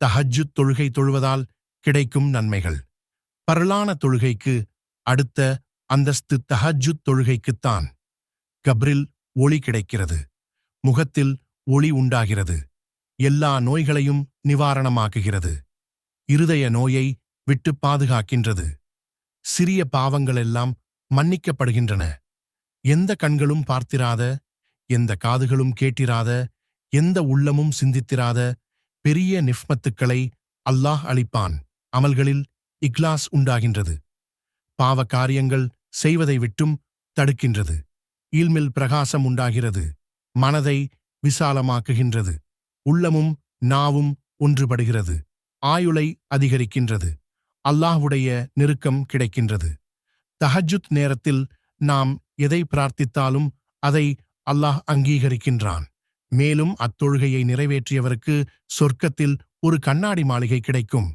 தஹஜ்ஜுத் தொழுகை தொழுவதால் கிடைக்கும் நன்மைகள். பரலான தொழுகைக்கு அடுத்த அந்தஸ்து தஹஜ்ஜுத் தொழுகைக்குத்தான். கப்ரில் ஒளி கிடைக்கிறது, முகத்தில் ஒளி உண்டாகிறது, எல்லா நோய்களையும் நிவாரணமாக்குகிறது, இருதய நோயை விட்டு பாதுகாக்கின்றது, சிறிய பாவங்களெல்லாம் மன்னிக்கப்படுகின்றன. எந்த கண்களும் பார்த்திராத, எந்த காதுகளும் கேட்டிராத, எந்த உள்ளமும் சிந்தித்திராத பெரிய நிஃப்மத்துக்களை அல்லாஹ் அளிப்பான். அமல்களில் இக்லாஸ் உண்டாகின்றது, பாவ காரியங்கள் செய்வதை விட்டும் தடுக்கின்றது, இல்மில் பிரகாசம் உண்டாகிறது, மனதை விசாலமாக்குகின்றது, உள்ளமும் நாவும் ஒன்றுபடுகிறது, ஆயுளை அதிகரிக்கின்றது, அல்லாஹ்வுடைய நெருக்கம் கிடைக்கின்றது. தஹஜ்ஜுத் நேரத்தில் நாம் எதை பிரார்த்தித்தாலும் அதை அல்லாஹ் அங்கீகரிக்கின்றான். மேலும் அத்தொழுகையை நிறைவேற்றியவருக்கு சொர்க்கத்தில் ஒரு கண்ணாடி மாளிகை கிடைக்கும்.